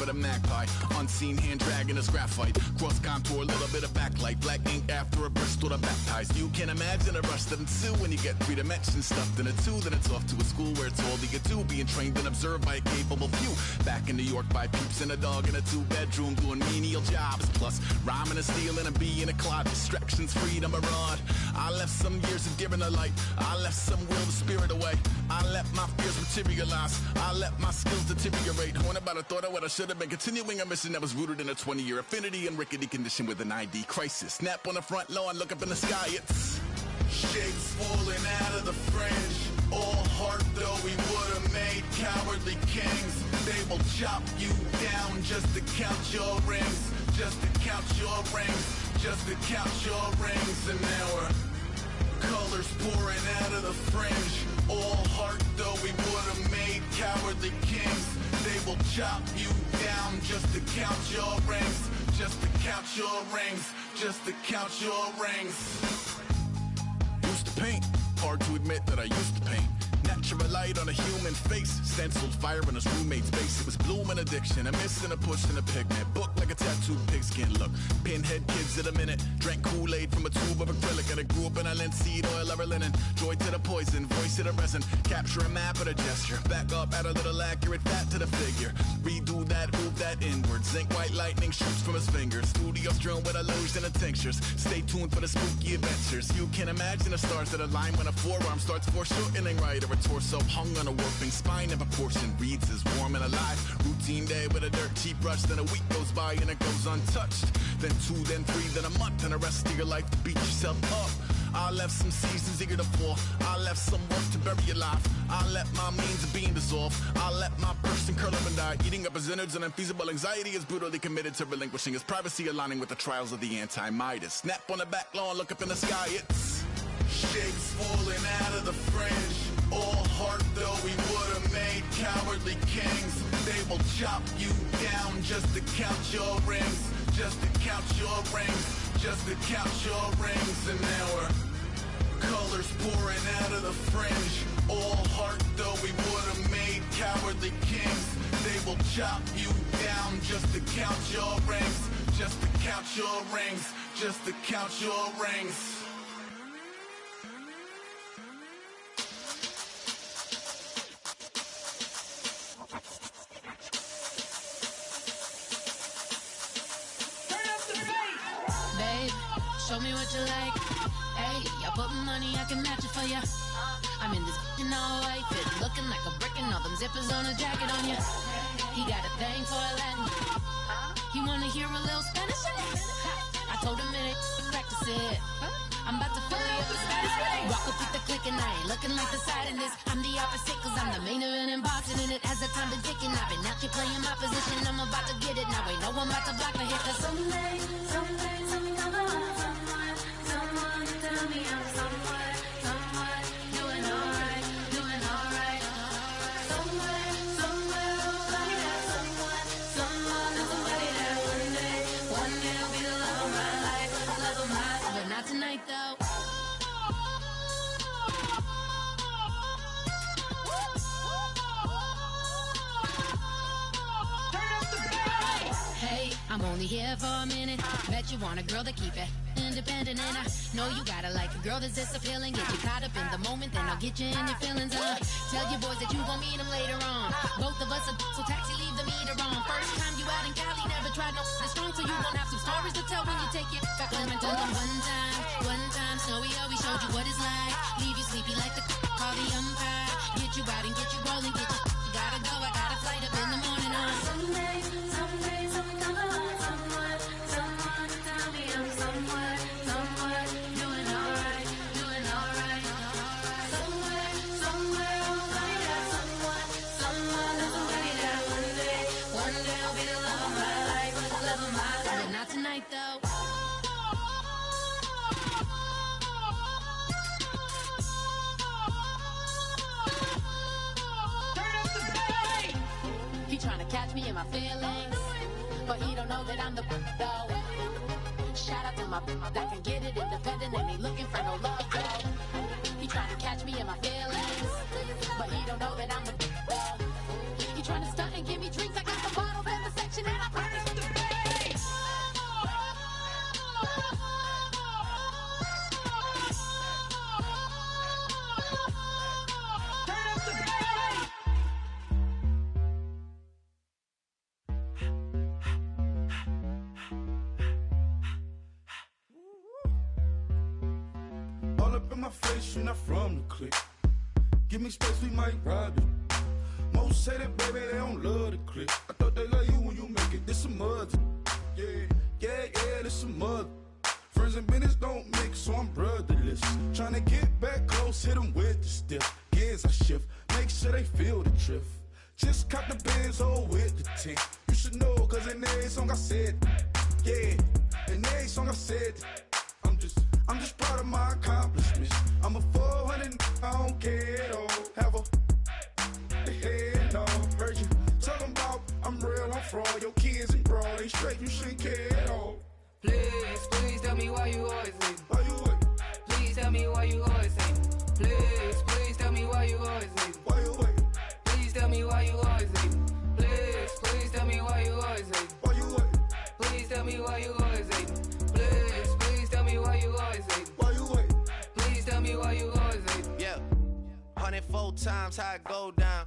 with a magpie. Unseen hand dragging his graphite. Cross contour, little bit of backlight. Black ink after a Bristol to baptize. You can imagine a rush that ensue when you get 3 dimensions stuffed in a 2. Then it's off to a school where it's all you get to. Being trained and observed by a capable few. Back in New York by peeps and a dog in a 2-bedroom doing menial jobs. Plus rhyming and stealing and being a clod. Distractions, freedom, a rod. I left some years of giving a light. I left some will to spirit away. I let my fears materialize. I let my skills deteriorate. Horn about a thought of what I should have been. Continuing a mission that was rooted in a 20-year affinity and rickety condition with an ID crisis. Snap on the front lawn, look up in the sky. It's shapes falling out of the fringe. All heart though we would have made cowardly kings. They will chop you down just to count your rings. Just to count your rings. Just to count your rings. And now we're colors pouring out of the fringe. All heart though we would have made cowardly kings. They will chop you down just to count your rings. Just to count your rings. Just to count your rings. Used to paint, hard to admit that I used to paint. Natural light on a human face, stenciled fire in his roommate's face. It was bloom and addiction, a miss and a push and a pigment. Book like a tattooed pigskin look. Pinhead kids at a minute. Drank Kool-Aid from a tube of acrylic. And I grew up in a linseed oil or a linen. Joy to the poison, voice to the resin. Capture a map of a gesture. Back up, add a little accurate fat to the figure. Redo that, move that inward. Zinc white lightning shoots from his fingers. Studio strewn with illusion and tinctures. Stay tuned for the spooky adventures. You can imagine the stars that align when a forearm starts foreshortening right. Or a torso hung on a warping spine of a portion reads as warm and alive. Routine day with a dirt cheap rush. Then a week goes by and it goes untouched. Then 2, then 3, then a month, and the rest of your life to beat yourself up. I left some seasons eager to fall. I left some work to bury alive. I let my means of being dissolve. I let my person curl up and die. Eating up his innards and unfeasible anxiety is brutally committed to relinquishing his privacy, aligning with the trials of the anti-Midas. Snap on the back lawn, look up in the sky. It's shapes falling out of the fringe. All heart though we would have made cowardly kings. They will chop you down just to count your rings. Just to count your rings. Just to count your rings. And now we're colors pouring out of the fringe. All heart though we would have made cowardly kings. They will chop you down just to count your rings. Just to count your rings. Just to count your rings. Show me what you like. Hey, I put money, I can match it for ya. I'm in this in all white fit, looking like a brick and all them zippers on a jacket on ya. He got a thing for a Latin. He wanna hear a little Spanish? I told him it ain't practice it. I'm about to fully up the Spanish. Walk up with the click and I ain't looking like the side in this. I'm the opposite cause I'm the main event in boxing and it has the time been ticking. I've been out here playing my position, I'm about to get it. Now ain't no one about to block the hit cause someday I'm gonna someone tell me I'm someone doing alright. Somewhere, somebody that someone and somebody that one day will be the love of my life, but not tonight though. Hey, I'm only here for a minute. Bet you want a girl to keep it independent, and I know you gotta like a girl that's this appealing. Get you caught up in the moment, then I'll get you in your feelings. Tell your boys that you gon' meet them later on. Both of us are so taxi, leave the meter on. First time you out in Cali, never tried no strong, so you gon' have some stories to tell when you take it back home and tell them one time, Snowy always showed you what it's like. Leave you sleepy like the call the umpire. Get you out and get you rolling, get you gotta go, I got a flight up in the morning on someday come along, someone tell me I'm someone doing alright. Somewhere, somebody that somebody that one day will be the love of my life, but not tonight though. He tryna catch me in my feelings, but he don't know that I'm the though. Shout out to my that can get it independent and ain't looking for no love though. He tryna catch me in my feelings, but he don't know that I'm the though. He tryna stunt and give me drinks. I got the bottle in the section in my face, you're not from the clique. Give me space, we might rob it. Most say that, baby, they don't love the clique. I thought they love you when you make it, this some mud. Yeah, this some mud. Friends and business don't mix, so I'm brotherless. Tryna get back close, hit them with the stiff. Gears I shift, make sure they feel the drift. Just cop the Benz, oh, with the tint. You should know, cause in every song I said, yeah, in every song I said, I'm just proud of my accomplishments. I'm a 400, I don't care at all. Have a head no virgin. Talking about I'm real, I'm fraud. Your kids and broad ain't straight, you shouldn't care at all. Please tell me why you always leave. Why you wait? Please tell me why you always leave. Please tell me why you always leave. Why you wait? Please tell me why you always leave. Please tell me why you always leave. Why you wait? Please tell me why you always leave. Please tell me why you always leave. Why you wait? Please tell me why you always leave. Yeah, 104 times how it go down.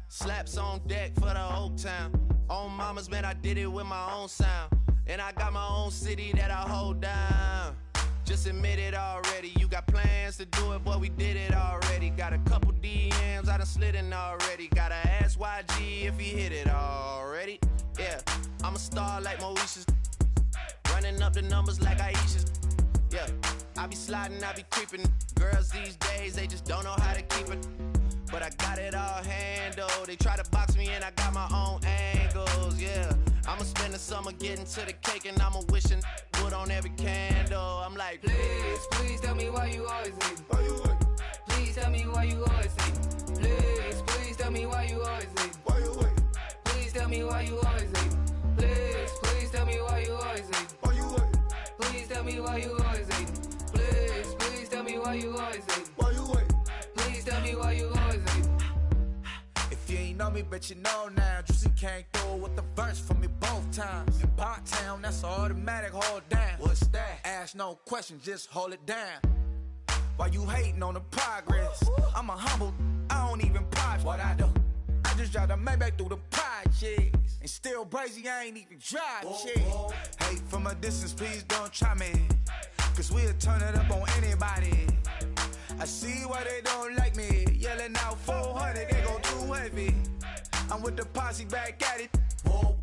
Slaps on deck for the whole town. On mamas, man, I did it with my own sound. And I got my own city that I hold down. Just admit it already. You got plans to do it, boy, we did it already. Got a couple DMs, I done slid in already. Gotta ask YG if he hit it already. Yeah, I'm a star like Moesha's. Running up the numbers like Aisha's. Yeah, I be sliding, I be creeping. Girls these days, they just don't know how to keep it. But I got it all handled. They try to box me in, I got my own angles, yeah. I'ma spend the summer getting to the cake and I'ma wishing wood on every candle. I'm like, please tell me why you always leave. Why you wait? Please tell me why you always leave. Please tell me why you always leave. Why you wait? Please tell me why you always leave. Please tell me why you always leave. Why you wait? Please tell me why you always leave. Please tell me why you always leave. Why you wait? Please tell me why you always leave. If you ain't know me, bet you know now. Juicy came through with the verse for me both times. In Bot Town, that's automatic, hold down. What's that? Ask no question, just hold it down. Why you hating on the progress? I'm a humble, I don't even pop. What I do? I just drive the Maybach through the projects. And still crazy, I ain't even drive shit. Hate from a distance, please don't try me. Cause we'll turn it up on anybody. I see why they don't like me. Yelling out 400, they go too heavy. I'm with the posse back at it. Whoa.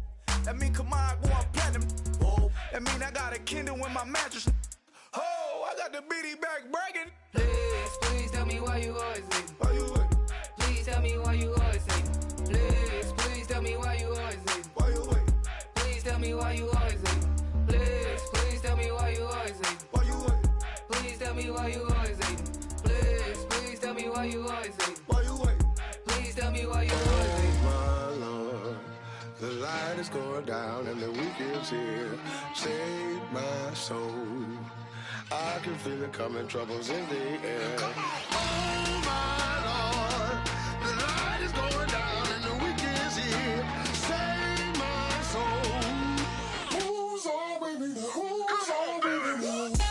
That mean come on, go on platinum. Whoa. That mean I got a Kindle in my mattress. Oh, I got the BD back breaking. Please tell me why you always leave. Why you wait? Please tell me why you always leave. Please tell me why you always leave. Why you wait? Please tell me why you always leave. Please tell me why you always leave. Why you wait? Please tell me why you always leave. Please tell me why you always leave. Why you wait? Please tell me why you always leave. My Lord, the light is going down and the week is here. Save my soul. I can feel it coming, troubles in the air. Oh my Lord, the light is going down and the week is here. Save my soul. Who's all with me? Who's all with me?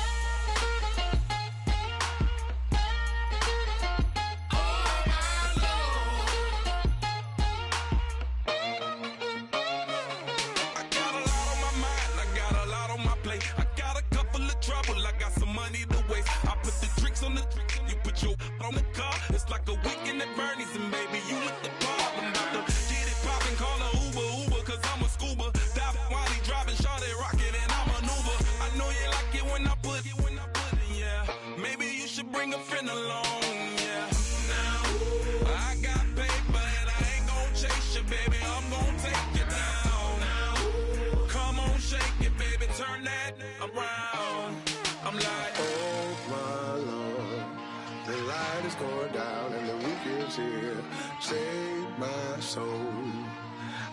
On the you put your on the car. It's like a weekend at Bernie's, and baby, you look the part. I'm about to get it poppin', call her Uber, cause I'm a scuba. Dive while he driving, shawty rockin', and I maneuver. I know you like it when I put it, yeah. Maybe you should bring a friend along, yeah. Now, I got paper, and I ain't gon' chase you, baby. I'm gon' take you down. Now, come on, shake it, baby, turn that around. I'm like, oh my Lord, the light is going down and the week is here. Save my soul.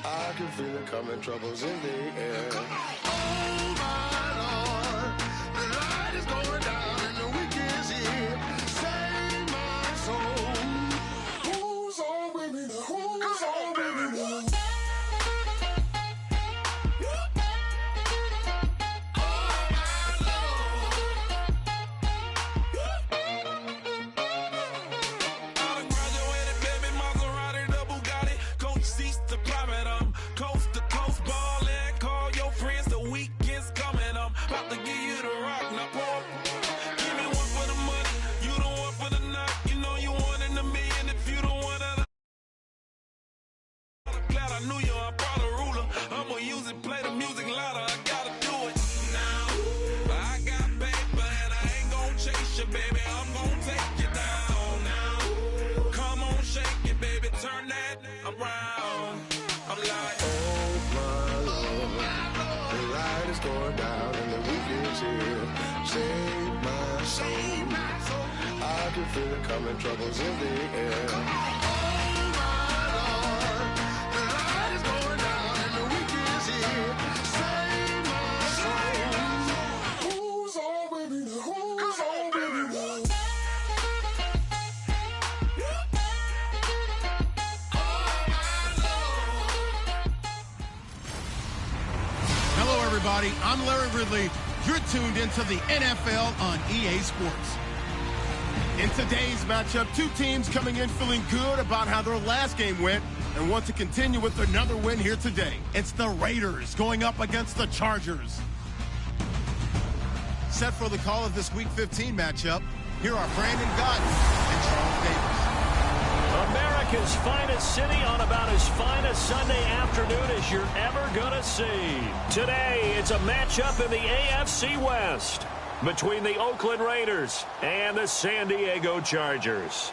I can feel it coming, troubles in the air. Oh my Lord, the light is going down and the week is here. Save my soul. Who's all with me? Who's all with me? About to give you the rock, now pour going down and the weekend's here. Save my soul. I can feel it coming, troubles in the air. Oh my Lord, the light is going down and the weekend's here. Save my soul. Who's on, baby? Who's on, baby? Hello, everybody. I'm Larry Ridley. You're tuned into the NFL on EA Sports. In today's matchup, two teams coming in feeling good about how their last game went and want to continue with another win here today. It's the Raiders going up against the Chargers. Set for the call of this Week 15 matchup, here are Brandon Godden and Charles Davis. America's finest city on about as fine a Sunday afternoon as you're ever going to see. Today, it's a matchup in the AFC West between the Oakland Raiders and the San Diego Chargers.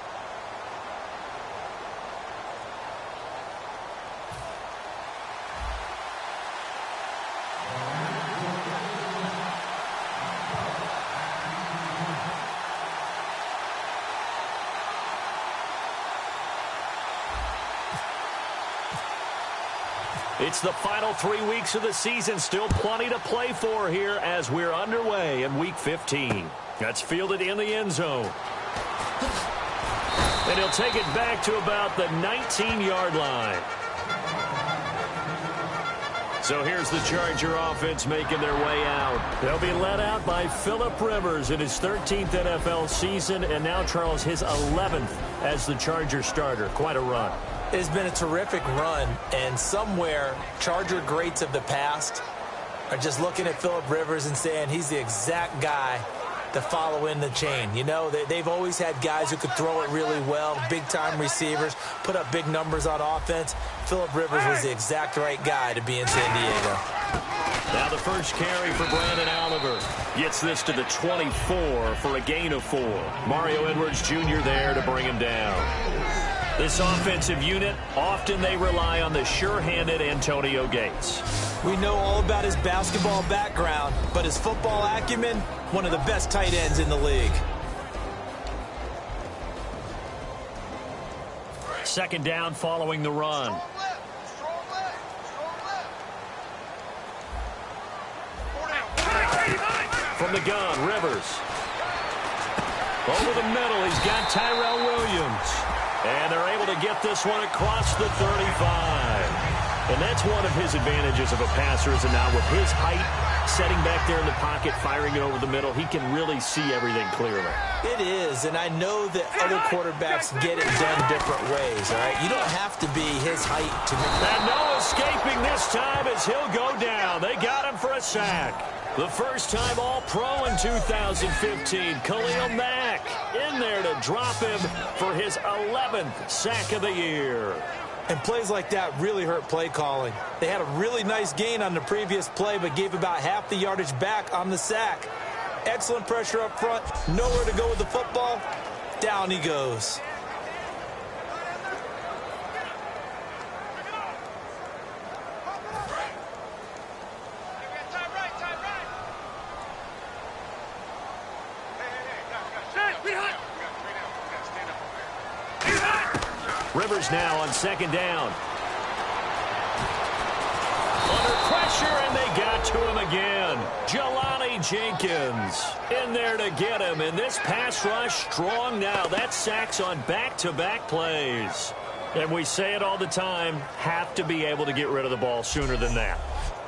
It's the final 3 weeks of the season. Still plenty to play for here as we're underway in Week 15. That's fielded in the end zone. And he'll take it back to about the 19-yard line. So here's the Charger offense making their way out. They'll be led out by Phillip Rivers in his 13th NFL season, and now, Charles, his 11th as the Charger starter. Quite a run. It's been a terrific run, and somewhere Charger greats of the past are just looking at Phillip Rivers and saying he's the exact guy to follow in the chain. You know, they've always had guys who could throw it really well, big-time receivers, put up big numbers on offense. Phillip Rivers was the exact right guy to be in San Diego. Now the first carry for Brandon Oliver. Gets this to the 24 for a gain of 4. Mario Edwards Jr. there to bring him down. This offensive unit, often they rely on the sure-handed Antonio Gates. We know all about his basketball background, but his football acumen, one of the best tight ends in the league. Second down following the run. From the gun, Rivers. Over the middle, he's got Tyrell Williams. And they're able to get this one across the 35. And that's one of his advantages of a passer, is now with his height, setting back there in the pocket, firing it over the middle, he can really see everything clearly. It is, and I know that other quarterbacks get it done different ways, all right? You don't have to be his height to make that. And no escaping this time as he'll go down. They got him for a sack. The first time All-Pro in 2015, Khalil Mack in there to drop him for his 11th sack of the year. And plays like that really hurt play calling. They had a really nice gain on the previous play, but gave about half the yardage back on the sack. Excellent pressure up front, nowhere to go with the football. Down he goes. Rivers now on second down. Under pressure, and they got to him again. Jelani Jenkins in there to get him. And this pass rush strong now. That's sacks on back-to-back plays. And we say it all the time, have to be able to get rid of the ball sooner than that.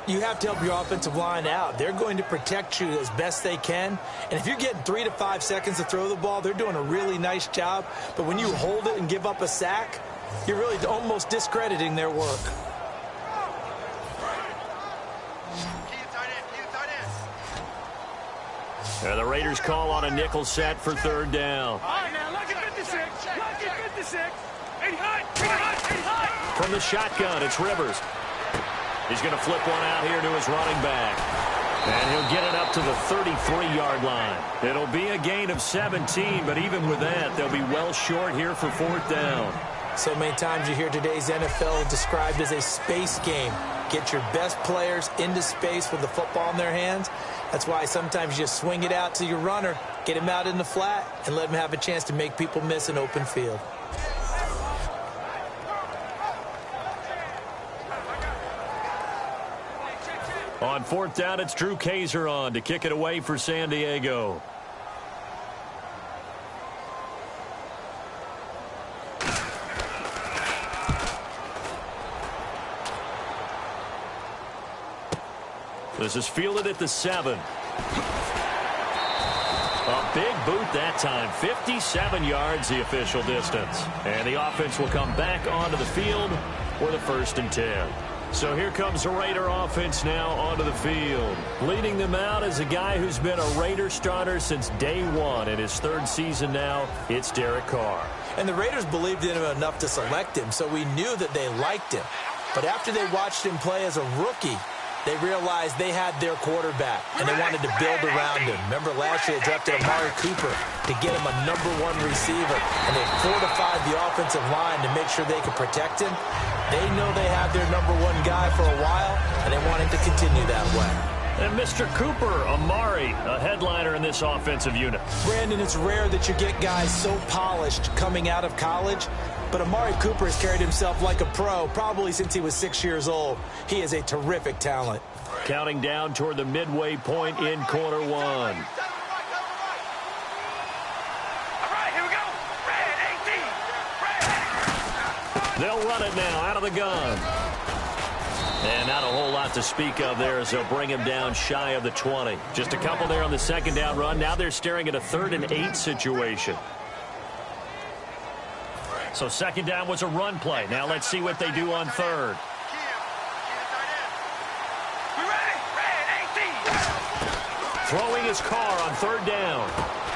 You have to help your offensive line out. They're going to protect you as best they can. And if you're getting 3 to 5 seconds to throw the ball, they're doing a really nice job. But when you hold it and give up a sack, you're really almost discrediting their work. And the Raiders call on a nickel set for third down. All right, now, look at 56. Look at 56. 85. From the shotgun, it's Rivers. He's going to flip one out here to his running back. And he'll get it up to the 33-yard line. It'll be a gain of 17, but even with that, they'll be well short here for fourth down. So many times you hear today's NFL described as a space game. Get your best players into space with the football in their hands. That's why sometimes you just swing it out to your runner, get him out in the flat, and let him have a chance to make people miss an open field. On fourth down, it's Drew Kaiser on to kick it away for San Diego. This is fielded at the 7. A big boot that time. 57 yards the official distance. And the offense will come back onto the field for the 1st and 10. So here comes the Raider offense now onto the field. Leading them out is a guy who's been a Raider starter since day one. In his 3rd season now, it's Derek Carr. And the Raiders believed in him enough to select him, so we knew that they liked him. But after they watched him play as a rookie, they realized they had their quarterback, and they wanted to build around him. Remember last year they drafted Amari Cooper to get him a #1 receiver, and they fortified the offensive line to make sure they could protect him. They know they have their #1 guy for a while, and they want him to continue that way. And Mr. Cooper, Amari, a headliner in this offensive unit. Brandon, it's rare that you get guys so polished coming out of college, but Amari Cooper has carried himself like a pro probably since he was 6 years old. He is a terrific talent. Counting down toward the midway point in quarter 1. All right, here we go. Red 18. Red. They'll run it now out of the gun. And not a whole lot to speak of there as they'll bring him down shy of the 20. Just a couple there on the 2nd down run. Now they're staring at a 3rd and 8 situation. So 2nd down was a run play. Now let's see what they do on 3rd. We ready? Red 18. Throwing his car on 3rd down.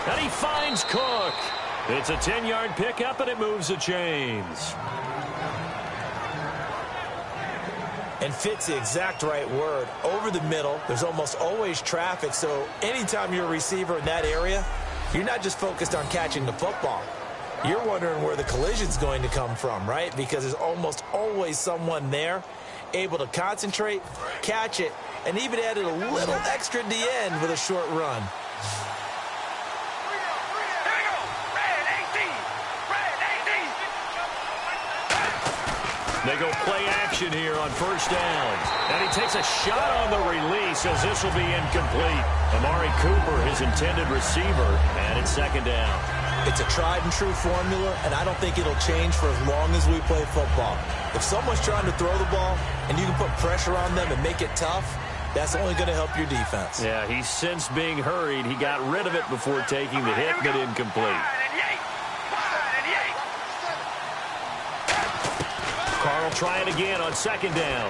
And he finds Cook. It's a 10-yard pickup, and it moves the chains. And fits the exact right word. Over the middle, there's almost always traffic, so anytime you're a receiver in that area, you're not just focused on catching the football. You're wondering where the collision's going to come from, right? Because there's almost always someone there able to concentrate, catch it, and even added a little extra at the end with a short run. They go play action here on 1st down. And he takes a shot on the release as this will be incomplete. Amari Cooper, his intended receiver, and it's 2nd down. It's a tried and true formula, and I don't think it'll change for as long as we play football. If someone's trying to throw the ball and you can put pressure on them and make it tough, that's only going to help your defense. Yeah, he's since being hurried. He got rid of it before taking the hit, but incomplete. Carr will try it again on 2nd down.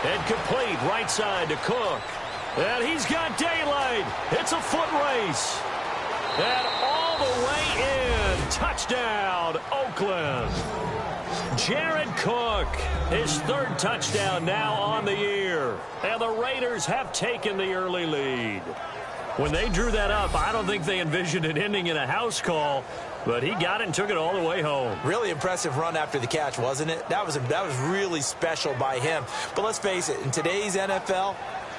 And complete right side to Cook. And he's got daylight. It's a foot race. And all the way in. Touchdown, Oakland. Jared Cook, his 3rd touchdown now on the year. And the Raiders have taken the early lead. When they drew that up, I don't think they envisioned it ending in a house call. But he got it and took it all the way home. Really impressive run after the catch, wasn't it? That was really special by him. But let's face it, in today's NFL,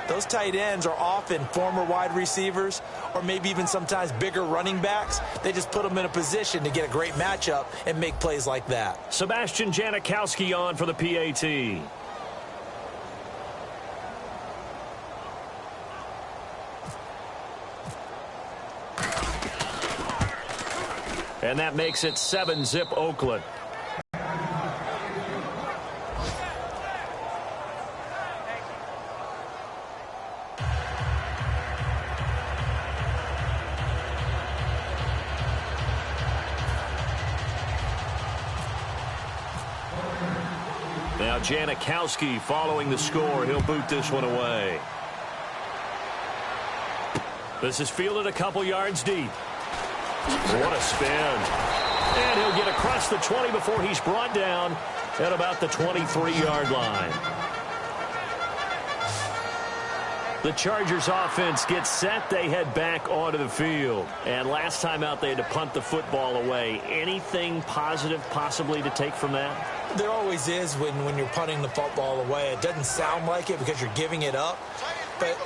those tight ends are often former wide receivers or maybe even sometimes bigger running backs. They just put them in a position to get a great matchup and make plays like that. Sebastian Janikowski on for the PAT. And that makes it 7-zip Oakland. Now Janikowski following the score. He'll boot this one away. This is fielded a couple yards deep. What a spin. And he'll get across the 20 before he's brought down at about the 23-yard line. The Chargers offense gets set. They head back onto the field. And last time out, they had to punt the football away. Anything positive possibly to take from that? There always is when you're punting the football away. It doesn't sound like it because you're giving it up, but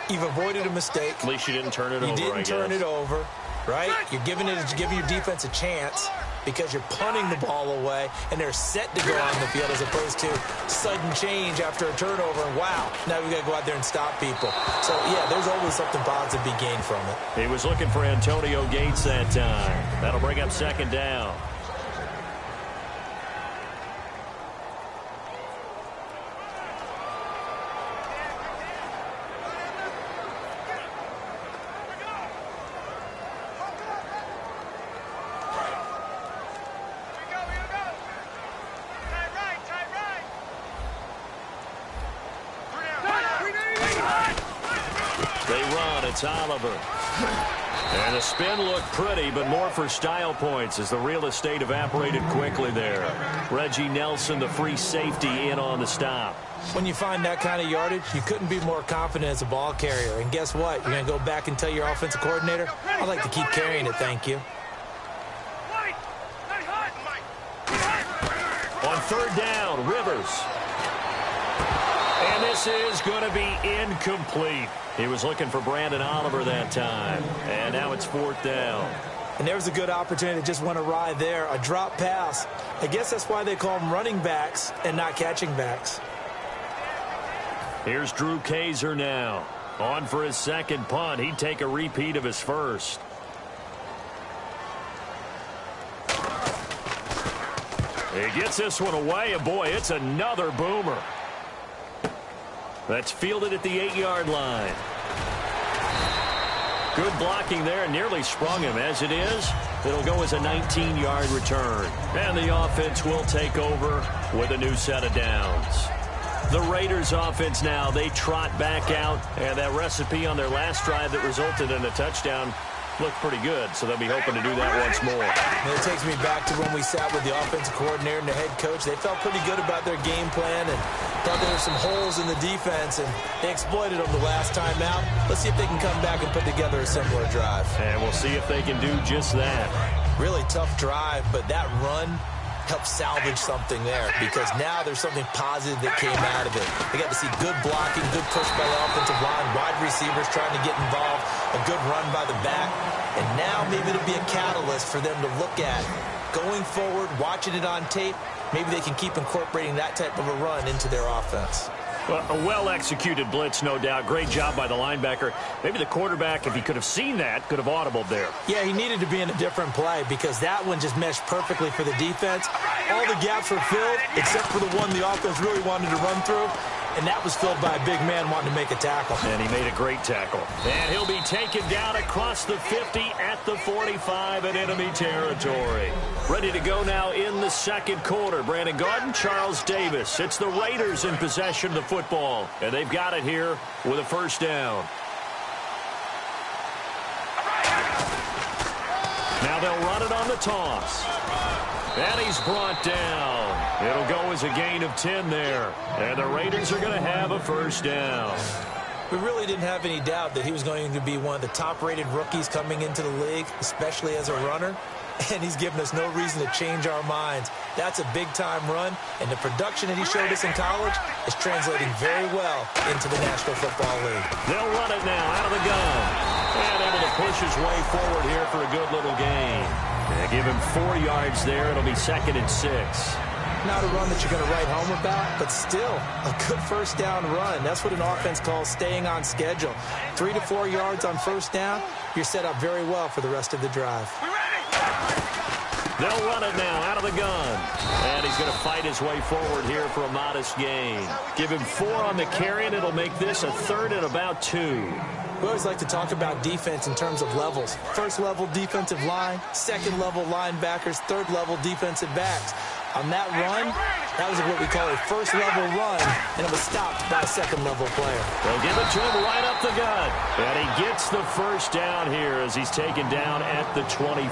you've avoided a mistake. At least you didn't turn it over, You didn't turn it over, right? You're giving your defense a chance because you're punting the ball away, and they're set to go on the field as opposed to sudden change after a turnover, and wow, now we've got to go out there and stop people. So, yeah, there's always something positive to be gained from it. He was looking for Antonio Gates that time. That'll bring up second down. It's Oliver. And the spin looked pretty, but more for style points as the real estate evaporated quickly there. Reggie Nelson, the free safety, in on the stop. When you find that kind of yardage, you couldn't be more confident as a ball carrier. And guess what? You're going to go back and tell your offensive coordinator, I'd like to keep carrying it, thank you. On third down, Rivers. And this is going to be incomplete. He was looking for Brandon Oliver that time. And now it's fourth down. And there was a good opportunity that just went awry there. A drop pass. I guess that's why they call them running backs and not catching backs. Here's Drew Kaiser now. On for his second punt. He'd take a repeat of his first. He gets this one away, and boy, it's another boomer. That's fielded at the 8-yard line. Good blocking there, nearly sprung him. As it is, it'll go as a 19-yard return. And the offense will take over with a new set of downs. The Raiders offense now, they trot back out, and that recipe on their last drive that resulted in a touchdown looked pretty good, so they'll be hoping to do that once more. And it takes me back to when we sat with the offensive coordinator and the head coach. They felt pretty good about their game plan and thought there were some holes in the defense, and they exploited them the last time out. Let's see if they can come back and put together a similar drive. And we'll see if they can do just that. Really tough drive, but that run helped salvage something there because now there's something positive that came out of it. They got to see good blocking, good push by the offensive line, wide receivers trying to get involved, a good run by the back, and now maybe it'll be a catalyst for them to look at going forward, watching it on tape. Maybe they can keep incorporating that type of a run into their offense. Well, a well-executed blitz, no doubt. Great job by the linebacker. Maybe the quarterback, if he could have seen that, could have audibled there. Yeah, he needed to be in a different play because that one just meshed perfectly for the defense. All the gaps were filled except for the one the offense really wanted to run through, and that was filled by a big man wanting to make a tackle. And he made a great tackle. And he'll be taken down across the 50 at the 45 in enemy territory. Ready to go now in the second quarter. Brandon Garden, Charles Davis. It's the Raiders in possession of the football. And they've got it here with a first down. Now they'll run it on the toss. And he's brought down. It'll go as a gain of 10 there. And the Raiders are going to have a first down. We really didn't have any doubt that he was going to be one of the top-rated rookies coming into the league, especially as a runner. And he's given us no reason to change our minds. That's a big-time run, and the production that he showed us in college is translating very well into the National Football League. They'll run it now out of the gun. And able to push his way forward here for a good little gain. They give him 4 yards there. It'll be 2nd and 6. Not a run that you're going to write home about, but still a good first down run. That's what an offense calls staying on schedule. 3 to 4 yards on first down, you're set up very well for the rest of the drive. They'll run it now out of the gun. And he's going to fight his way forward here for a modest gain. Give him 4 on the carry, and it'll make this a 3rd and about 2. We always like to talk about defense in terms of levels. First level defensive line, second level linebackers, third level defensive backs. On that run, that was what we call a first level run, and it was stopped by a second level player. They'll give it to him right up the gut. And he gets the first down here as he's taken down at the 24.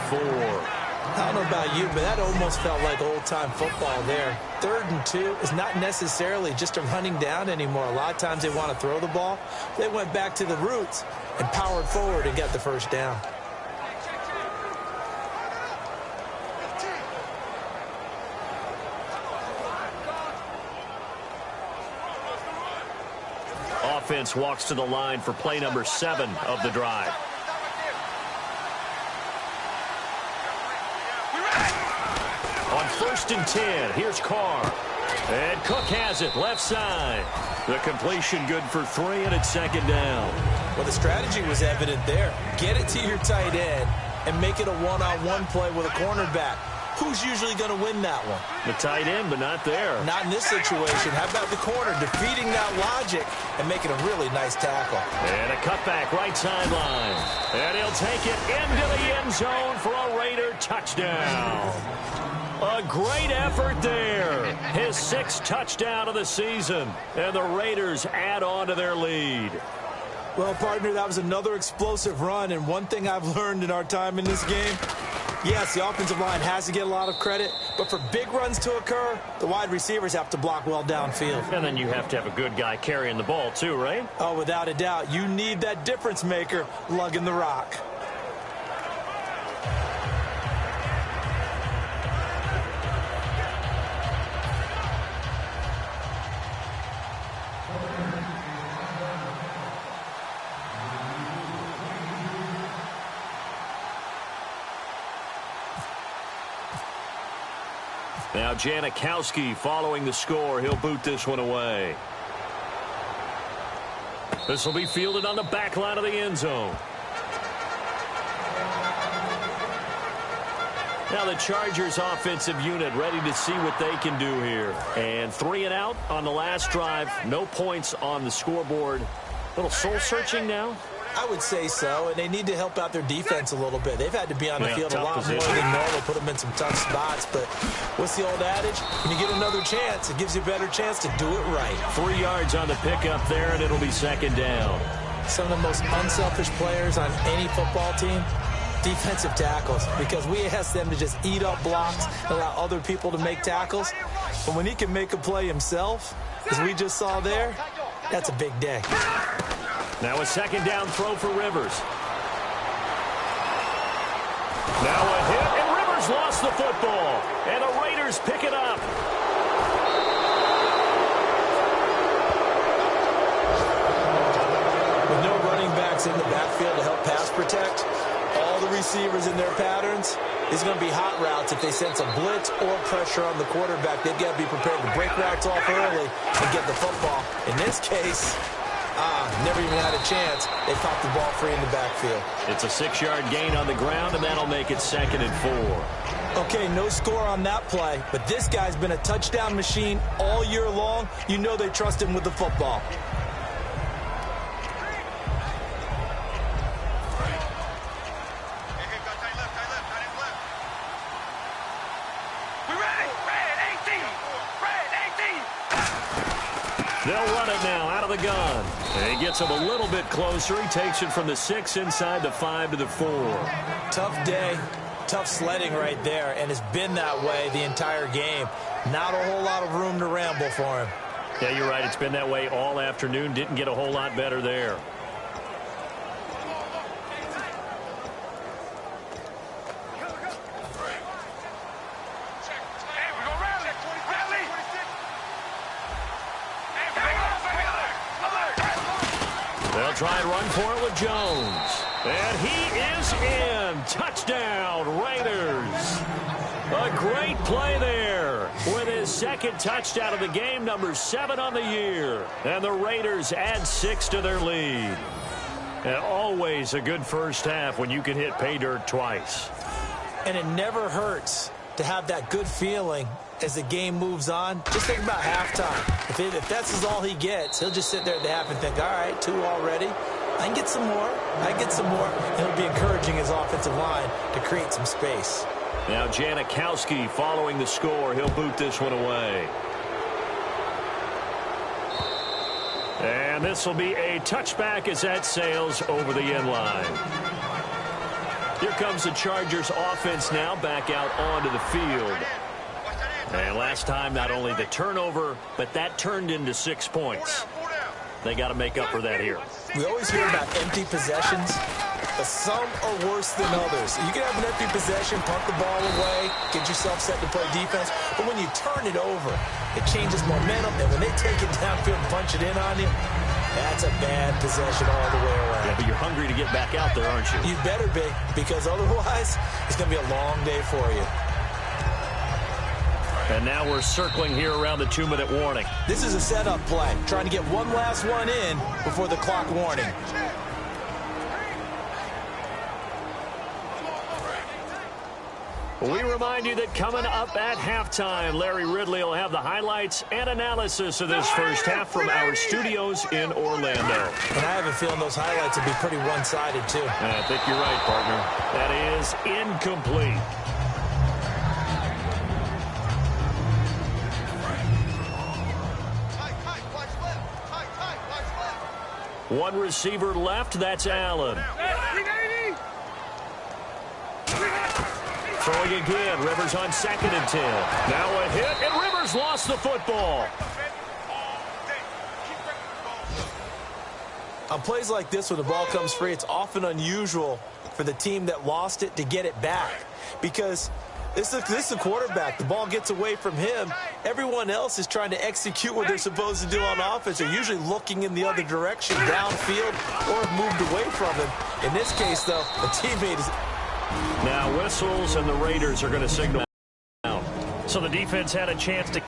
I don't know about you, but that almost felt like old-time football there. 3rd and 2 is not necessarily just a running down anymore. A lot of times they want to throw the ball. They went back to the roots and powered forward and got the first down. Offense walks to the line for play number 7 of the drive. On 1st and 10, here's Carr. And Cook has it, left side. The completion good for 3, and it's 2nd down. Well, the strategy was evident there. Get it to your tight end and make it a one-on-one play with a cornerback. Who's usually going to win that one? The tight end, but not there. Not in this situation. How about the corner defeating that logic and making a really nice tackle? And a cutback right sideline. And he'll take it into the end zone for a Raider touchdown. A great effort there. His 6th touchdown of the season. And the Raiders add on to their lead. Well, partner, that was another explosive run. And one thing I've learned in our time in this game, yes, the offensive line has to get a lot of credit, but for big runs to occur, the wide receivers have to block well downfield. And then you have to have a good guy carrying the ball too, right? Oh, without a doubt. You need that difference maker lugging the rock. Now Janikowski following the score. He'll boot this one away. This will be fielded on the back line of the end zone. Now the Chargers offensive unit ready to see what they can do here. And 3 and out on the last drive. No points on the scoreboard. A little soul searching now. I would say so, and they need to help out their defense a little bit. They've had to be on the field a lot more than normal, put them in some tough spots. But what's the old adage? When you get another chance, it gives you a better chance to do it right. 3 yards on the pickup there, and it'll be 2nd down. Some of the most unselfish players on any football team, defensive tackles, because we ask them to just eat up blocks and allow other people to make tackles. But when he can make a play himself, as we just saw there, that's a big day. Now a 2nd down throw for Rivers. Now a hit, and Rivers lost the football. And the Raiders pick it up. With no running backs in the backfield to help pass protect, all the receivers in their patterns, it's going to be hot routes if they sense a blitz or pressure on the quarterback. They've got to be prepared to break routes off early and get the football. In this case, never even had a chance. They popped the ball free in the backfield. It's a 6-yard gain on the ground, and that'll make it 2nd and 4. Okay, no score on that play, but this guy's been a touchdown machine all year long. You know they trust him with the football. They'll run it now out of the gun. And he gets him a little bit closer. He takes it from the 6 inside the 5 to the 4. Tough day, tough sledding right there, and it's been that way the entire game. Not a whole lot of room to ramble for him. Yeah, you're right. It's been that way all afternoon. Didn't get a whole lot better there. They'll try and run for it with Jones. And he is in. Touchdown, Raiders. A great play there with his 2nd touchdown of the game, number 7 on the year. And the Raiders add 6 to their lead. And always a good first half when you can hit pay dirt twice. And it never hurts to have that good feeling as the game moves on. Just think about halftime. If that's all he gets, he'll just sit there at the half and think, all right, 2 already. I can get some more. I can get some more. And he'll be encouraging his offensive line to create some space. Now Janikowski following the score. He'll boot this one away. And this will be a touchback as that sails over the end line. Here comes the Chargers offense now back out onto the field. And last time, not only the turnover, but that turned into 6 points. They got to make up for that here. We always hear about empty possessions, but some are worse than others. You can have an empty possession, punt the ball away, get yourself set to play defense, but when you turn it over, it changes momentum, and when they take it downfield and punch it in on you, that's a bad possession all the way around. Yeah, but you're hungry to get back out there, aren't you? You better be, because otherwise, it's going to be a long day for you. And now we're circling here around the 2-minute warning. This is a setup play, trying to get one last one in before the clock warning. We remind you that coming up at halftime, Larry Ridley will have the highlights and analysis of this first half from our studios in Orlando. And I have a feeling those highlights will be pretty one-sided, too. I think you're right, partner. That is incomplete. One receiver left, that's Allen. Throwing again, Rivers on 2nd and 10. Now a hit, and Rivers lost the football. On plays like this, when the ball comes free, it's often unusual for the team that lost it to get it back. Because this is a quarterback. The ball gets away from him. Everyone else is trying to execute what they're supposed to do on offense. They're usually looking in the other direction, downfield, or have moved away from him. In this case, though, a teammate is... Now whistles, and the Raiders are going to signal out. So the defense had a chance to...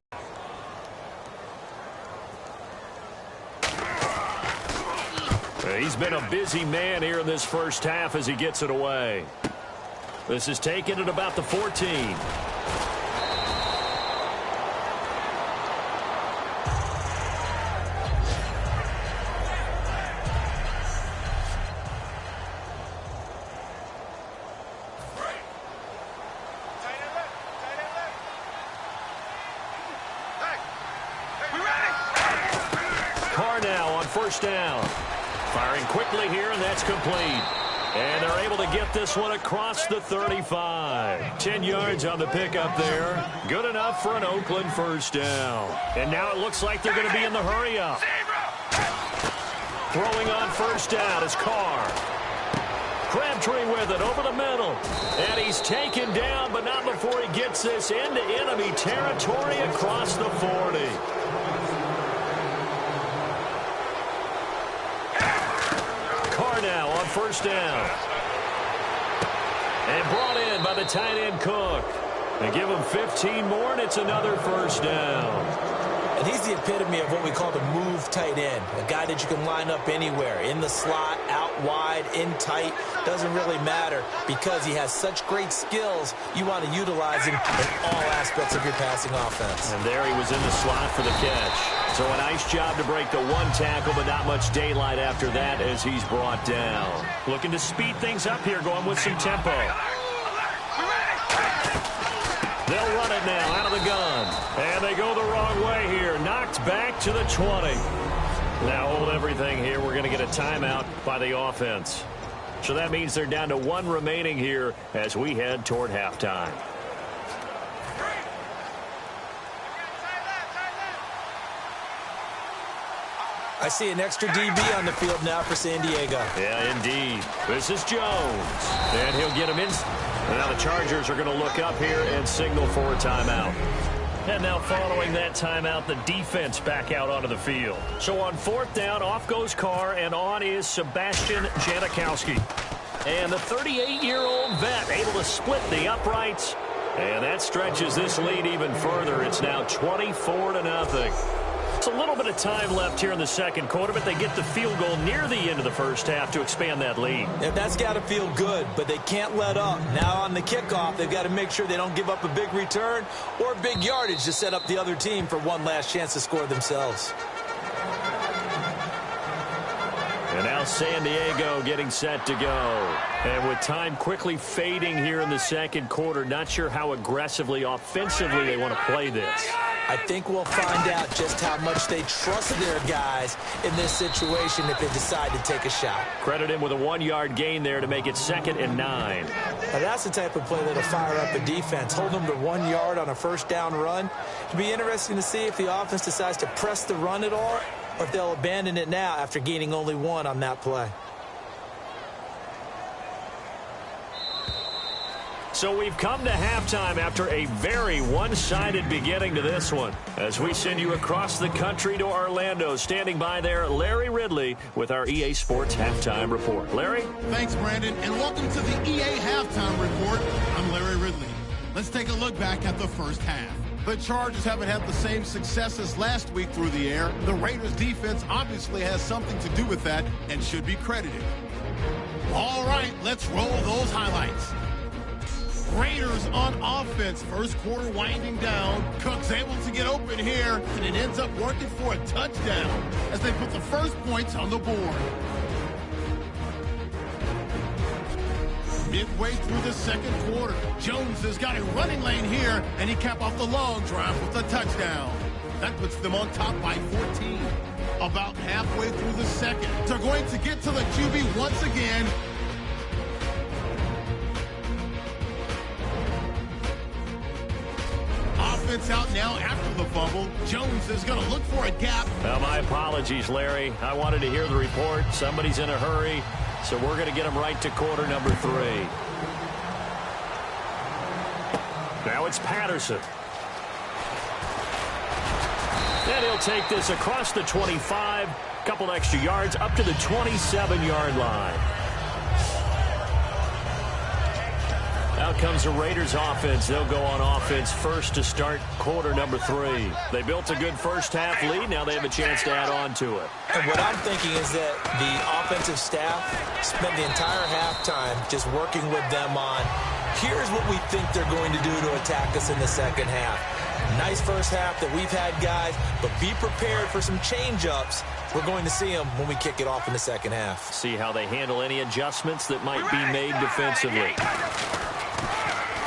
He's been a busy man here in this first half as he gets it away. This is taken at about the 14. Carr now on first down. Firing quickly here, and that's complete. And they're able to get this one across the 35. 10 yards on the pickup there. Good enough for an Oakland first down. And now it looks like they're going to be in the hurry-up. Throwing on first down is Carr. Crabtree with it over the middle. And he's taken down, but not before he gets this into enemy territory across the 40. Carr now on first down. And brought in by the tight end Cook. They give him 15 more, and it's another first down. And he's the epitome of what we call the move tight end. A guy that you can line up anywhere. In the slot, out wide, in tight. Doesn't really matter because he has such great skills. You want to utilize him in all aspects of your passing offense. And there he was in the slot for the catch. So a nice job to break the one tackle, but not much daylight after that as he's brought down. Looking to speed things up here, going with some tempo. They'll run it now out of the gun. And they go the wrong way here. Knocked back to the 20. Now hold everything here. We're going to get a timeout by the offense. So that means they're down to one remaining here as we head toward halftime. I see an extra DB on the field now for San Diego. Yeah, indeed. This is Jones. And he'll get him in. And now the Chargers are going to look up here and signal for a timeout. And now following that timeout, the defense back out onto the field. So on fourth down, off goes Carr, and on is Sebastian Janikowski. And the 38-year-old vet able to split the uprights. And that stretches this lead even further. It's now 24-0. It's a little bit of time left here in the second quarter, but they get the field goal near the end of the first half to expand that lead. Yeah, that's got to feel good, but they can't let up. Now on the kickoff, they've got to make sure they don't give up a big return or big yardage to set up the other team for one last chance to score themselves. And now San Diego getting set to go. And with time quickly fading here in the second quarter, not sure how aggressively, offensively they want to play this. I think we'll find out just how much they trust their guys in this situation if they decide to take a shot. Credit him with a 1-yard gain there to make it 2nd and 9. Now that's the type of play that'll fire up a defense. Hold them to 1 yard on a first down run. It'll be interesting to see if the offense decides to press the run at all or if they'll abandon it now after gaining only 1 on that play. So we've come to halftime after a very one-sided beginning to this one. As we send you across the country to Orlando, standing by there, Larry Ridley with our EA Sports Halftime Report. Larry? Thanks, Brandon, and welcome to the EA Halftime Report. I'm Larry Ridley. Let's take a look back at the first half. The Chargers haven't had the same success as last week through the air. The Raiders' defense obviously has something to do with that and should be credited. All right, let's roll those highlights. Raiders on offense. First quarter winding down. Cook's able to get open here, and it ends up working for a touchdown as they put the first points on the board. Midway through the second quarter, Jones has got a running lane here, and he capped off the long drive with a touchdown. That puts them on top by 14. About halfway through the second, they're going to get to the QB once again. Offense out now after the fumble. Jones is going to look for a gap. Well, my apologies, Larry. I wanted to hear the report. Somebody's in a hurry, so we're going to get him right to quarter number 3. Now it's Patterson. And he'll take this across the 25, couple extra yards up to the 27-yard line. Out comes the Raiders offense. They'll go on offense first to start quarter number 3. They built a good first half lead. Now they have a chance to add on to it. And what I'm thinking is that the offensive staff spent the entire halftime just working with them on, here's what we think they're going to do to attack us in the second half. Nice first half that we've had, guys, but be prepared for some change-ups. We're going to see them when we kick it off in the second half. See how they handle any adjustments that might be made defensively.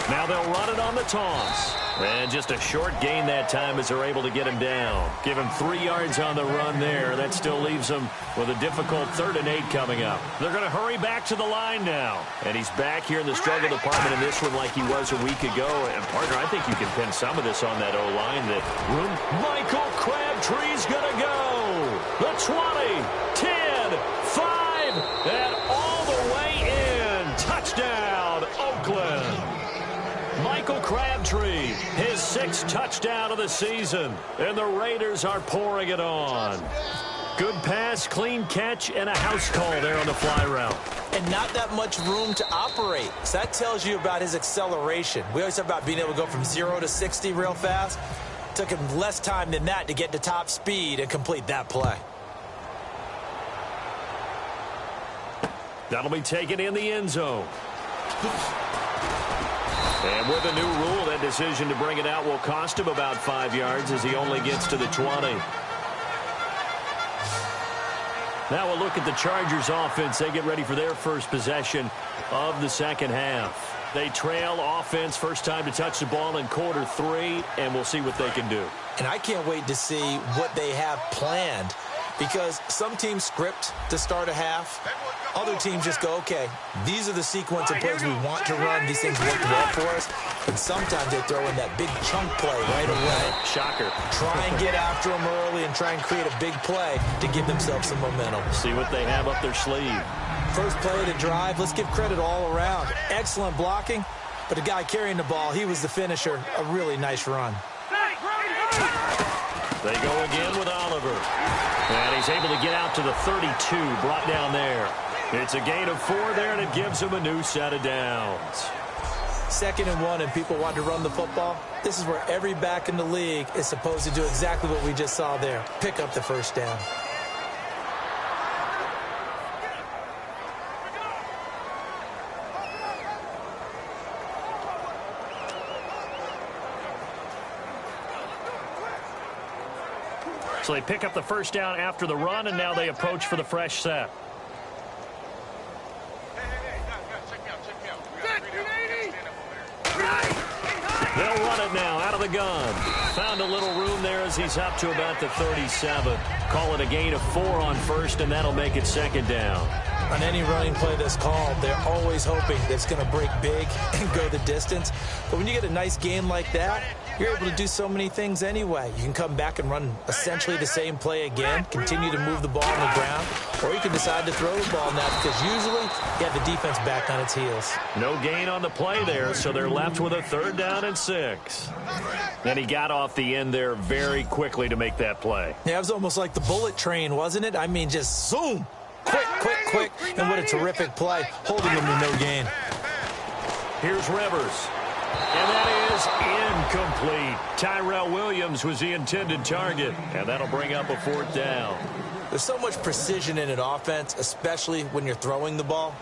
Now they'll run it on the toss. And just a short gain that time as they're able to get him down. Give him 3 yards on the run there. That still leaves him with a difficult 3rd and 8 coming up. They're going to hurry back to the line now. And he's back here in the struggle department in this one like he was a week ago. And, partner, I think you can pin some of this on that O-line. That room. Michael Crabtree's going to go. The 20, 10, 5, and all the way in. Touchdown, Oakland. Michael Crabtree, his 6th touchdown of the season, and the Raiders are pouring it on. Good pass, clean catch, and a house call there on the fly route. And not that much room to operate. So that tells you about his acceleration. We always talk about being able to go from 0 to 60 real fast. It took him less time than that to get to top speed and complete that play. That'll be taken in the end zone. And with a new rule, that decision to bring it out will cost him about 5 yards as he only gets to the 20. Now we'll look at the Chargers offense. They get ready for their first possession of the second half. They trail offense, first time to touch the ball in quarter 3, and we'll see what they can do. And I can't wait to see what they have planned, because some teams script to start a half. Other teams just go, okay, these are the sequence of plays we want to run. These things work well for us. And sometimes they throw in that big chunk play right away. Shocker. Try and get after them early and try and create a big play to give themselves some momentum. See what they have up their sleeve. First play of the drive, let's give credit all around. Excellent blocking, but the guy carrying the ball, he was the finisher. A really nice run. They go again with Oliver. And he's able to get out to the 32, brought down there. It's a gain of 4 there, and it gives him a new set of downs. 2nd and 1, and people want to run the football. This is where every back in the league is supposed to do exactly what we just saw there. Pick up the first down. So they pick up the first down after the run, and now they approach for the fresh set. They'll run it now out of the gun. Found a little room there as he's up to about the 37. Call it a gain of 4 on first, and that'll make it second down. On any running play that's called, they're always hoping that it's going to break big and go the distance. But when you get a nice gain like that, you're able to do so many things anyway. You can come back and run essentially the same play again, continue to move the ball on the ground, or you can decide to throw the ball now because usually you have the defense back on its heels. No gain on the play there, so they're left with a 3rd down and 6. And he got off the end there very quickly to make that play. Yeah, it was almost like the bullet train, wasn't it? I mean, just zoom. Quick, quick, quick. And what a terrific play, holding them to no gain. Here's Rivers. And that is incomplete. Tyrell Williams was the intended target, and that'll bring up a 4th down. There's so much precision in an offense, especially when you're throwing the ball.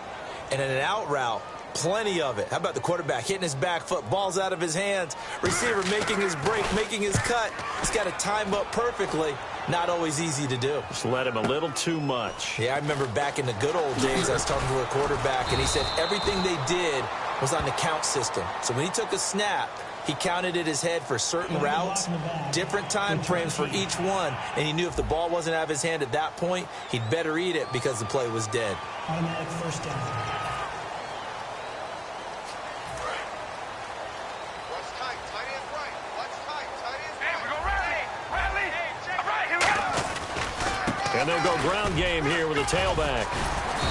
And in an out route, plenty of it. How about the quarterback hitting his back foot, ball's out of his hands, receiver making his break, making his cut. He's got to time up perfectly. Not always easy to do. Just let him a little too much. Yeah, I remember back in the good old days, I was talking to a quarterback, and he said everything they did was on the count system. So when he took a snap, he counted in his head for certain routes, different time frames for each one, and he knew if the ball wasn't out of his hand at that point, he'd better eat it because the play was dead. Automatic 1st down. And they'll go ground game here with a tailback.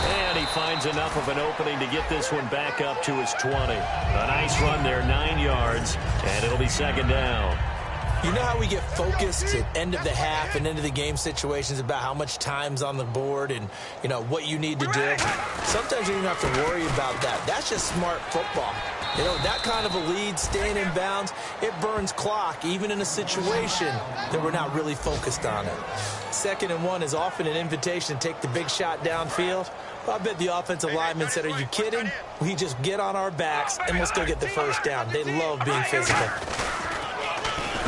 And he finds enough of an opening to get this one back up to his 20. A nice run there, 9 yards, and it'll be 2nd down. You know how we get focused at end of the half and end of the game situations about how much time's on the board and, you know, what you need to do? Sometimes you don't have to worry about that. That's just smart football. You know, that kind of a lead, staying in bounds, it burns clock, even in a situation that we're not really focused on it. 2nd and 1 is often an invitation to take the big shot downfield. Well, I bet the offensive lineman said, are you kidding? We just get on our backs and let's go get the 1st down. They love being physical.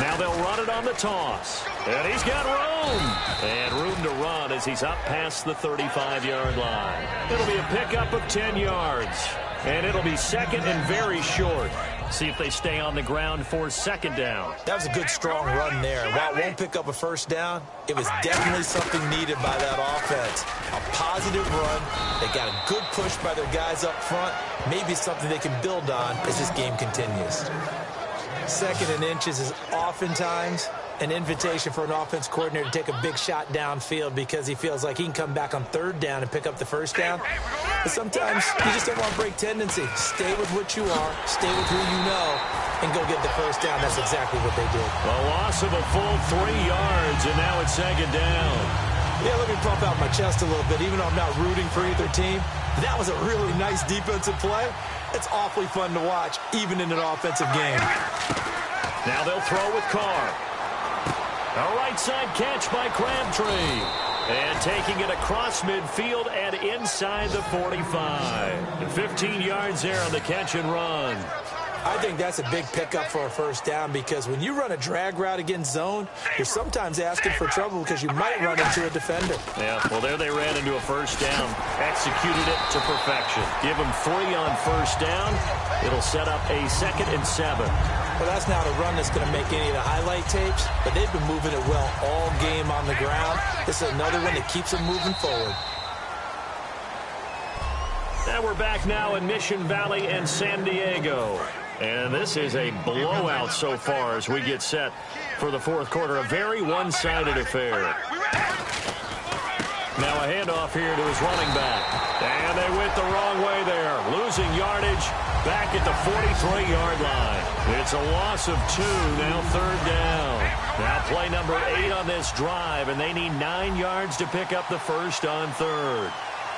Now they'll run it on the toss. And he's got room. And room to run as he's up past the 35-yard line. It'll be a pickup of 10 yards. And it'll be 2nd and very short. See if they stay on the ground for 2nd down. That was a good, strong run there. While it won't pick up a 1st down, it was definitely something needed by that offense. A positive run. They got a good push by their guys up front. Maybe something they can build on as this game continues. 2nd and inches is oftentimes an invitation for an offense coordinator to take a big shot downfield because he feels like he can come back on 3rd down and pick up the 1st down. But sometimes you just don't want to break tendency. Stay with what you are, stay with who you know, and go get the 1st down. That's exactly what they did. A loss of a full 3 yards, and now it's 2nd down. Yeah, let me pump out my chest a little bit. Even though I'm not rooting for either team, that was a really nice defensive play. It's awfully fun to watch, even in an offensive game. Now they'll throw with Carr. A right side catch by Crabtree. And taking it across midfield and inside the 45. And 15 yards there on the catch and run. I think that's a big pickup for a 1st down because when you run a drag route against zone, you're sometimes asking for trouble because you might run into a defender. Yeah, well, there they ran into a 1st down. Executed it to perfection. Give them 3 on 1st down. It'll set up a 2nd and 7. Well, that's not a run that's going to make any of the highlight tapes, but they've been moving it well all game on the ground. This is another one that keeps them moving forward. And we're back now in Mission Valley and San Diego. And this is a blowout so far as we get set for the 4th quarter. A very one-sided affair. Now a handoff here to his running back. And they went the wrong way there. Losing yardage back at the 43-yard line. It's a loss of 2, now 3rd down. Now play number 8 on this drive, and they need 9 yards to pick up the 1st on 3rd.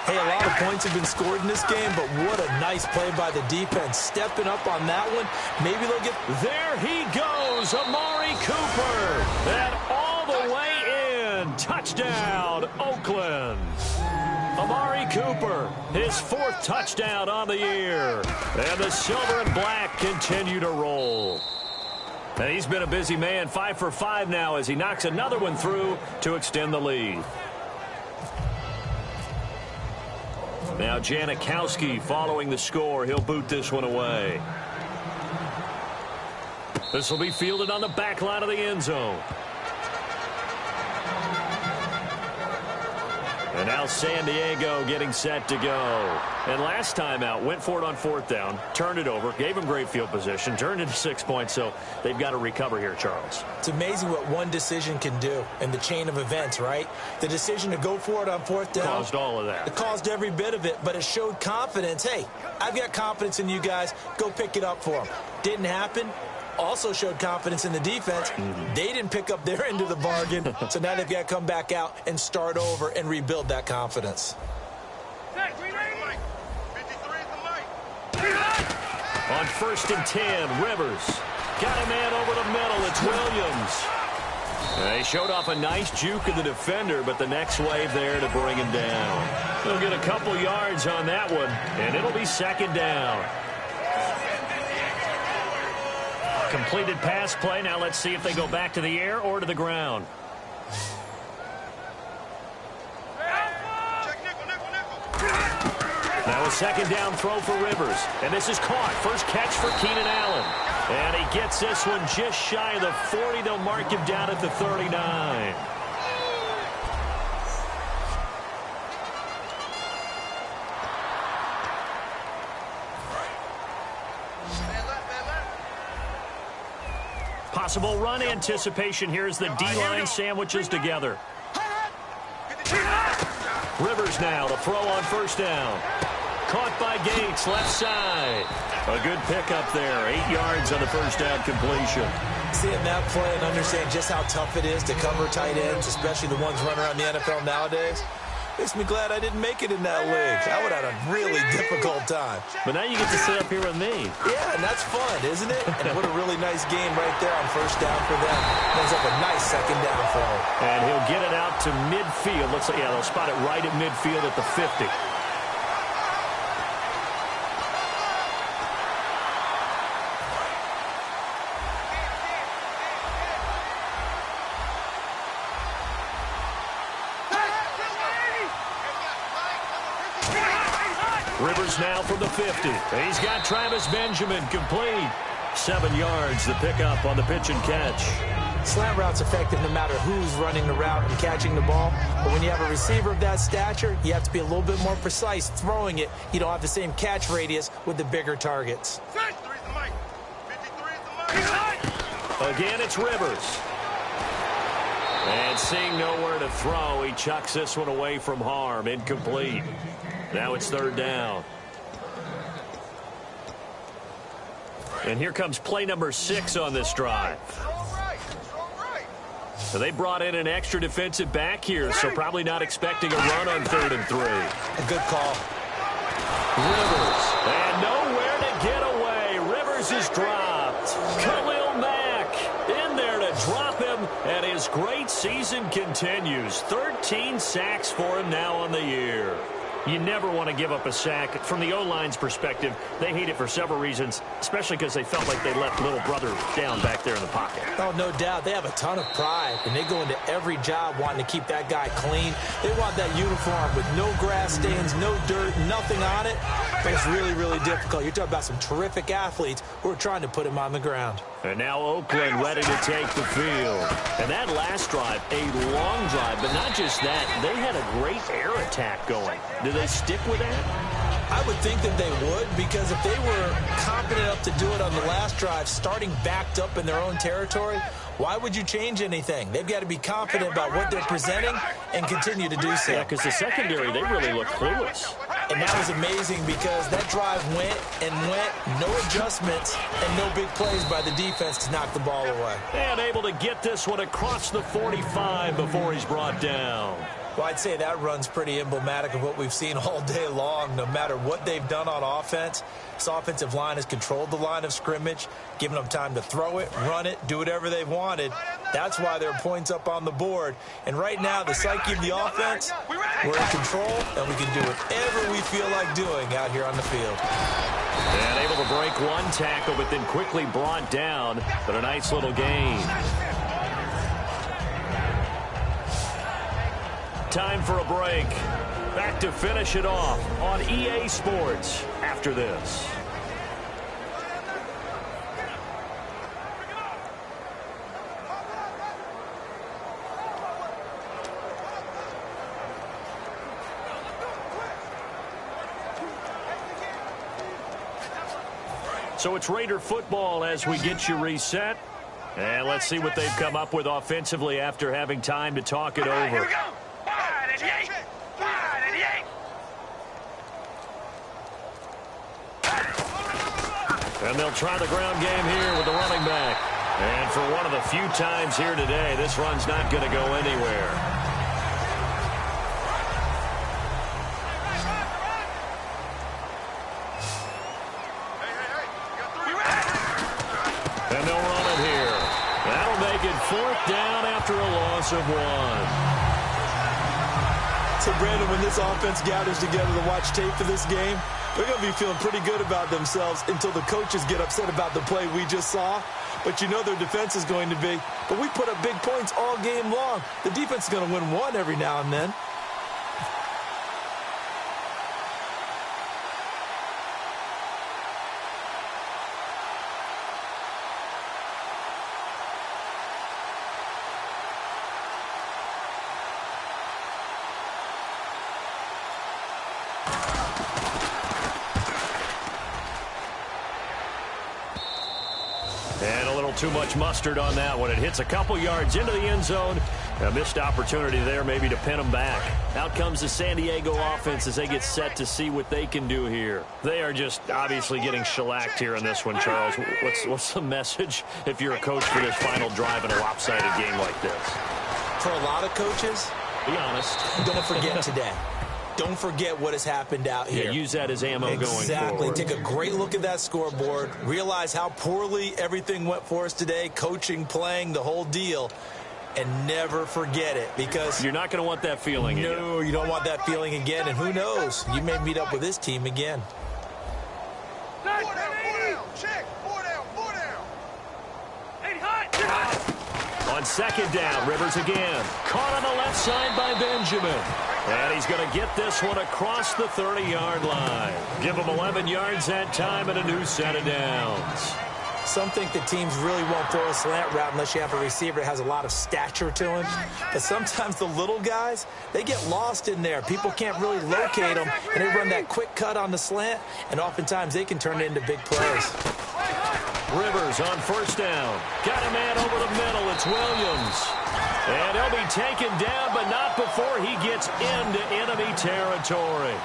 Hey, a lot of points have been scored in this game, but what a nice play by the defense. Stepping up on that one. Maybe they'll get... There he goes, Amari Cooper. And all the way in. Touchdown, Oakland. Amari Cooper, his 4th touchdown on the year. And the silver and black continue to roll. And he's been a busy man, 5 for 5 now as he knocks another one through to extend the lead. Now Janikowski following the score. He'll boot this one away. This will be fielded on the back line of the end zone. And now San Diego getting set to go. And last time out, went for it on 4th down, turned it over, gave him great field position, turned it to 6 points, so they've got to recover here, Charles. It's amazing what one decision can do in the chain of events, right? The decision to go for it on 4th down. Caused all of that. It caused every bit of it, but it showed confidence. Hey, I've got confidence in you guys. Go pick it up for them. Didn't happen. Also showed confidence in the defense. They didn't pick up their end of the bargain, so now they've got to come back out and start over and rebuild that confidence. On 1st and 10, Rivers got a man over the middle. It's Williams. They showed off a nice juke of the defender, but the next wave there to bring him down. They'll get a couple yards on that one, and it'll be 2nd down. Completed pass play. Now let's see if they go back to the air or to the ground. Now a 2nd down throw for Rivers. And this is caught. First catch for Keenan Allen. And he gets this one just shy of the 40. They'll mark him down at the 39. Possible run anticipation here as the D-line sandwiches together. Rivers now to throw on 1st down. Caught by Gates, left side. A good pickup there. 8 yards on the 1st down completion. Seeing that play and understand just how tough it is to cover tight ends, especially the ones running around the NFL nowadays, makes me glad I didn't make it in that league. I would have had a really difficult time. But now you get to sit up here with me. Yeah, and that's fun, isn't it? And what a really nice game right there on 1st down for them. Brings up a nice 2nd down throw. And he'll get it out to midfield. Looks like, yeah, they'll spot it right at midfield at the 50. Rivers now from the 50. He's got Travis Benjamin complete. 7 yards, the pickup on the pitch and catch. Slant route's effective no matter who's running the route and catching the ball. But when you have a receiver of that stature, you have to be a little bit more precise throwing it. You don't have the same catch radius with the bigger targets. Again, it's Rivers. And seeing nowhere to throw, he chucks this one away from harm. Incomplete. Now it's 3rd down. And here comes play number 6 on this drive. So they brought in an extra defensive back here, so probably not expecting a run on 3rd and 3. A good call. Rivers. And nowhere to get away. Rivers is dropped. Khalil Mack in there to drop him, and his great season continues. 13 sacks for him now on the year. You never want to give up a sack. From the O-line's perspective, they hate it for several reasons, especially because they felt like they left little brother down back there in the pocket. Oh, no doubt. They have a ton of pride, and they go into every job wanting to keep that guy clean. They want that uniform with no grass stains, no dirt, nothing on it. But it's really, really difficult. You're talking about some terrific athletes who are trying to put him on the ground. And now Oakland ready to take the field. And that last drive, a long drive, but not just that. They had a great air attack going. Do they stick with that? I would think that they would, because if they were confident enough to do it on the last drive, starting backed up in their own territory, why would you change anything? They've got to be confident about what they're presenting and continue to do so. Yeah, because the secondary, they really look clueless. And that was amazing because that drive went and went, no adjustments and no big plays by the defense to knock the ball away. And able to get this one across the 45 before he's brought down. Well, I'd say that run's pretty emblematic of what we've seen all day long. No matter what they've done on offense, this offensive line has controlled the line of scrimmage, given them time to throw it, run it, do whatever they've wanted. That's why there are points up on the board. And right now, the psyche of the offense, we're in control, and we can do whatever we feel like doing out here on the field. And able to break one tackle, but then quickly brought down. But a nice little gain. Time for a break. Back to finish it off on EA Sports after this. So it's Raider football as we get you reset. And let's see what they've come up with offensively after having time to talk it over. Here we go. Wide 88. Wide 88. And they'll try the ground game here with the running back. And for one of the few times here today, this run's not going to go anywhere. And they'll run it here. That'll make it 4th down after a loss of 1. So, Brandon, when this offense gathers together to watch tape for this game, they're going to be feeling pretty good about themselves until the coaches get upset about the play we just saw. But you know their defense is going to be. But we put up big points all game long. The defense is going to win one every now and then. Too much mustard on that one. It hits a couple yards into the end zone. A missed opportunity there maybe to pin them back. Out comes the San Diego offense as they get set to see what they can do here. They are just obviously getting shellacked here in this one, Charles. What's the message if you're a coach for this final drive in a lopsided game like this? For a lot of coaches, be honest, don't forget today. Don't forget what has happened out here. Yeah, use that as ammo going forward. Exactly. Take a great look at that scoreboard. Realize how poorly everything went for us today. Coaching, playing, the whole deal. And never forget it, because you're not going to want that feeling again. No, you don't want that feeling again. And who knows? You may meet up with this team again. 4 down. Check. 4 down. 4 down. 80 hot. On 2nd down, Rivers again. Caught on the left side by Benjamin. And he's going to get this one across the 30-yard line. Give him 11 yards that time and a new set of downs. Some think that teams really won't throw a slant route unless you have a receiver that has a lot of stature to him. But sometimes the little guys, they get lost in there. People can't really locate them, and they run that quick cut on the slant, and oftentimes they can turn it into big plays. Rivers on 1st down. Got a man over the middle. It's Williams. And he'll be taken down, but not before he gets into enemy territory.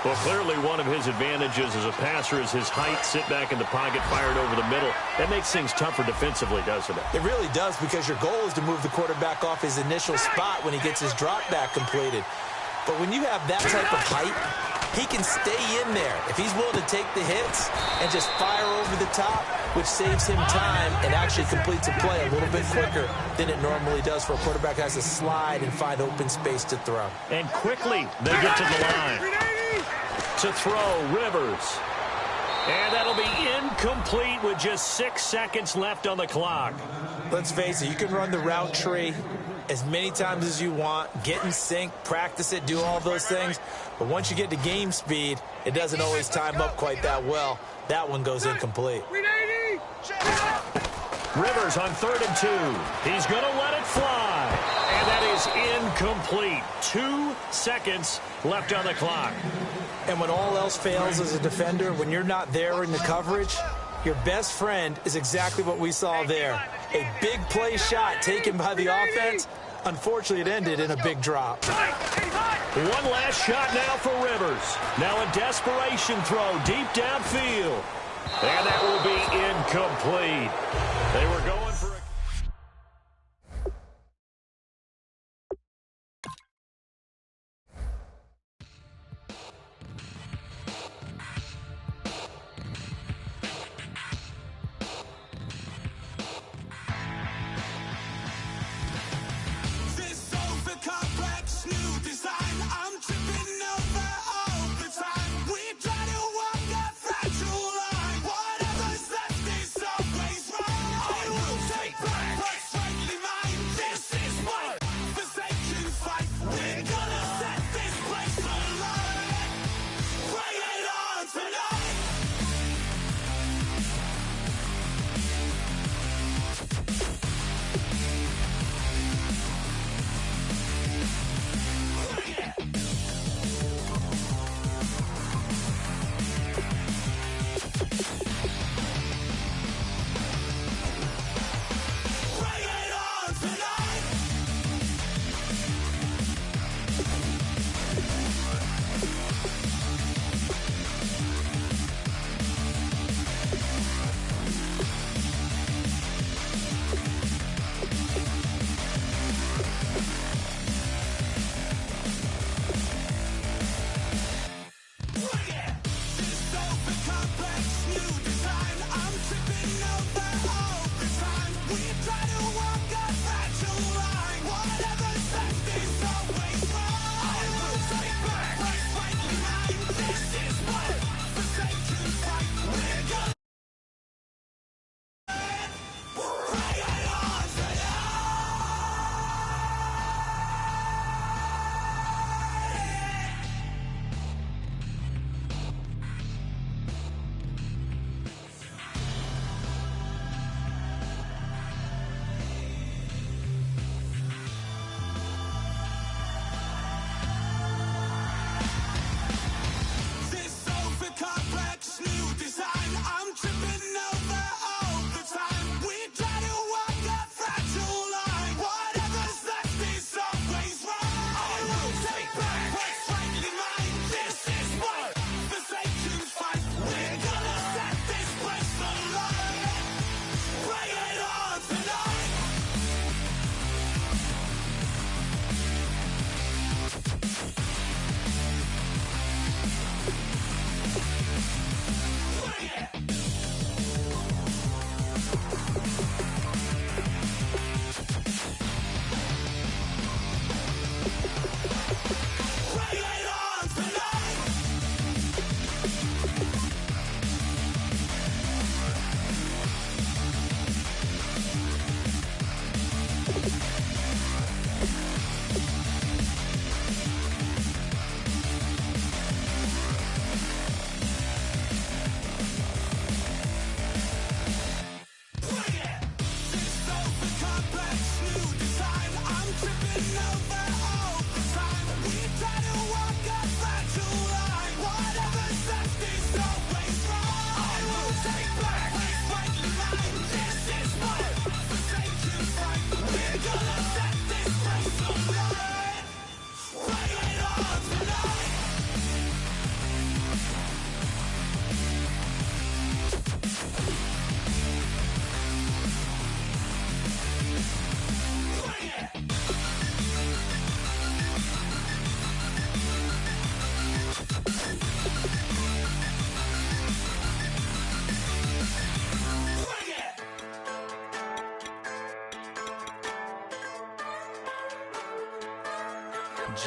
Well, clearly one of his advantages as a passer is his height, sit back in the pocket, fired over the middle. That makes things tougher defensively, doesn't it? It really does, because your goal is to move the quarterback off his initial spot when he gets his drop back completed. But when you have that type of height, he can stay in there if he's willing to take the hits and just fire over the top, which saves him time and actually completes a play a little bit quicker than it normally does for a quarterback that has to slide and find open space to throw. And quickly they get to the line to throw. Rivers. And that'll be incomplete with just 6 seconds left on the clock. Let's face it, you can run the route tree as many times as you want, get in sync, practice it, do all those things. But once you get to game speed, it doesn't always time up quite that well. That one goes incomplete. Rivers on 3rd and 2. He's going to let it fly. And that is incomplete. 2 seconds left on the clock. And when all else fails as a defender, when you're not there in the coverage, your best friend is exactly what we saw there. A big play shot taken by the offense. Unfortunately, it ended in a big drop. One last shot now for Rivers. Now a desperation throw deep downfield. And that will be incomplete. They were going for a...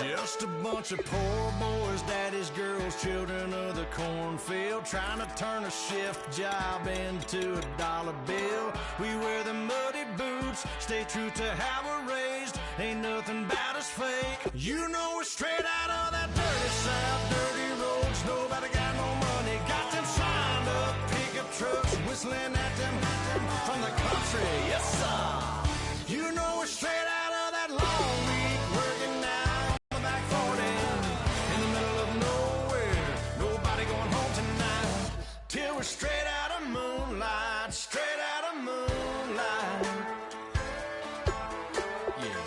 Just a bunch of poor boys, daddy's girls, children of the cornfield, trying to turn a shift job into a dollar bill. We wear the muddy boots, stay true to how we're raised. Ain't nothing about us fake. You know we're straight out of that dirty south, dirty roads. Nobody got no money, got them signed up pickup trucks, whistling at them from the country. Yes, sir. You know we're straight out of that long week, working now on the back 40, in the middle of nowhere. Nobody going home tonight till we're straight out of moonlight, straight out of moonlight. Yeah.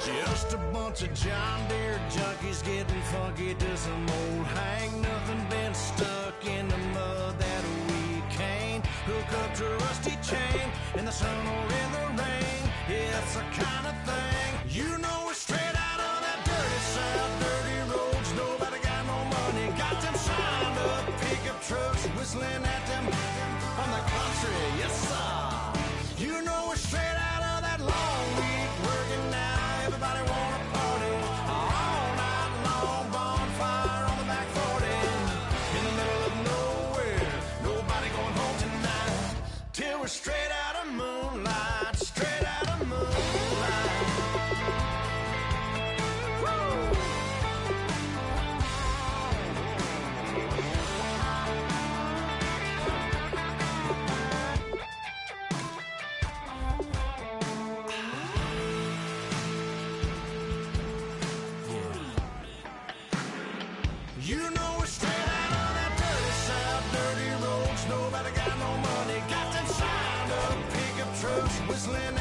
Just a bunch of John Deere junkies getting funky to some old hang. Nothing been stuck in the mud that we can't hook up to a rusty chain in the sun or in the rain. Yeah, it's the kind of thing. You know we're straight out of that dirty south, dirty roads. Nobody got no money, got them signed up pickup trucks, whistling at them from the country. Yes, sir. You know we're straight out of that long week, working now. Everybody wanna party all night long, bonfire on the back 40, in the middle of nowhere. Nobody going home tonight till we're straight out of moonlight, straight out of moonlight. Woo! You know we're straight out of that dirty south, dirty roads. Nobody got no money, got them signed up pickup trucks, whistling